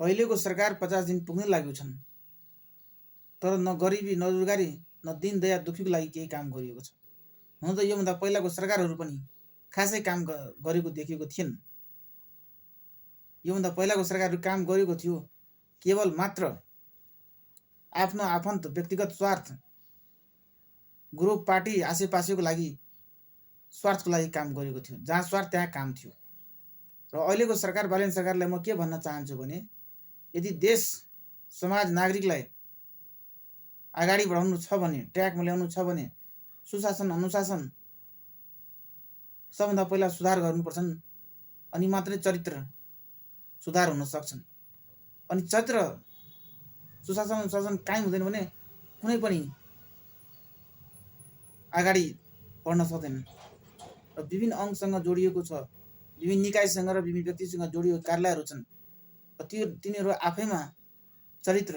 अहिलेको सरकार 50 दिन पुग्नै लाग्यो छन्, तर न गरिबी न रोजगारी न दिन दया दुखीको लागि केही काम गरिएको छ। हुन त योभन्दा पहिलाको सरकारहरू पनि खासै काम गरेको देखिएको थिएन। योभन्दा पहिलाको सरकारहरू काम गरेको थियो केवल मात्र आफ्नो आफन्त व्यक्तिगत स्वार्थ, ग्रुप पार्टी आसेपासेको लागि स्वार्थको लागि काम गरेको थियो। जहाँ स्वार्थ त्यहाँ काम थियो। र अहिलेको सरकार बालेन सरकारलाई म के भन्न चाहन्छु भने, यदि देश समाज नागरिकलाई अगाडि बढाउनु छ भने, ट्र्याकमा ल्याउनु छ भने सुशासन अनुशासन सबभन्दा पहिला सुधार गर्नुपर्छन्, अनि मात्रै चरित्र सुधार हुन सक्छन्। अनि चरित्र सुशासन अनुशासन कायम हुँदैन भने कुनै पनि अगाडि बढ्न सक्दैन। र विभिन्न अङ्गसँग जोडिएको छ, विभिन्न निकायसँग र विभिन्न व्यक्तिसँग जोडिएको कार्यालयहरू छन्। तिनीहरू आफैमा चरित्र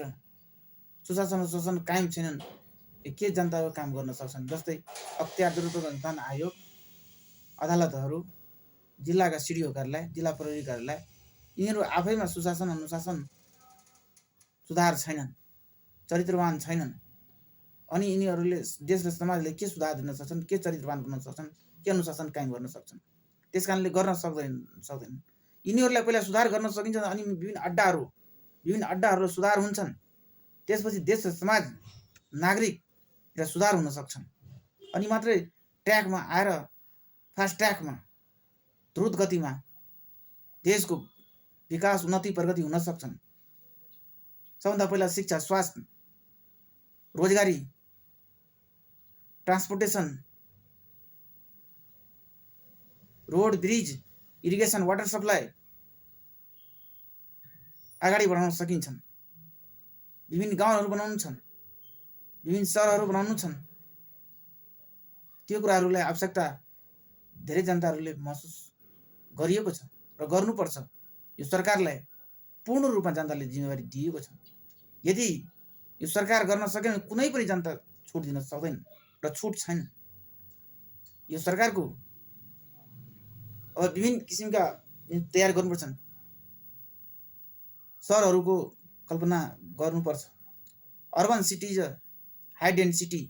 सुशासन अनुशासन कायम छैनन्, के जनताको काम गर्न सक्छन्। जस्तै अख्तियार द्रुत अनुसन्धान आयोग, अदालतहरू, जिल्लाका सिडिओ कार्यालय, जिल्ला प्रहरी कार्यालय, यिनीहरू आफैमा सुशासन अनुशासन सुधार छैनन्, चरित्रवान छैनन्। अनि यिनीहरूले देश र समाजले के सुधार दिन सक्छन्, के चरित्रवान गर्न सक्छन्, के अनुशासन कायम गर्न सक्छन्? त्यस कारणले गर्न सक्दैन। यिनीहरूलाई पहिला सुधार गर्न सकिन्छ, अनि विभिन्न अड्डाहरू सुधार हुन्छन्। त्यसपछि देश र समाज नागरिक र सुधार हुन सक्छन्। अनि मात्रै ट्र्याकमा आएर फास्ट ट्र्याकमा द्रुत गतिमा देशको विकास उन्नति प्रगति हुन सक्छन्। सबभन्दा पहिला शिक्षा, स्वास्थ्य, रोजगारी, transportation, road, bridge, irrigation, water supply अगाडि बढाउन सकिन्छन्। विभिन्न गाउँहरू बनाउनु छन्, विभिन्न सहरहरू बनाउनु छन्। त्यो कुराहरूलाई आवश्यकता धेरै जनताहरूले महसुस गरिएको छ र गर्नुपर्छ। यो सरकारलाई पूर्ण रूपमा जनताले जिम्मेवारी दिएको छ। यदि यो सरकार गर्न सकेन भने कुनै पनि जनता छुट दिन सक्दैन र छुट छैन। यो सरकारको अब विभिन्न किसिमका तयार गर्नुपर्छन्। सहरहरूको कल्पना गर्नुपर्छ। Urban cities, high density,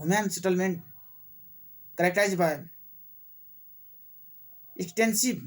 human settlement, characterized by extensive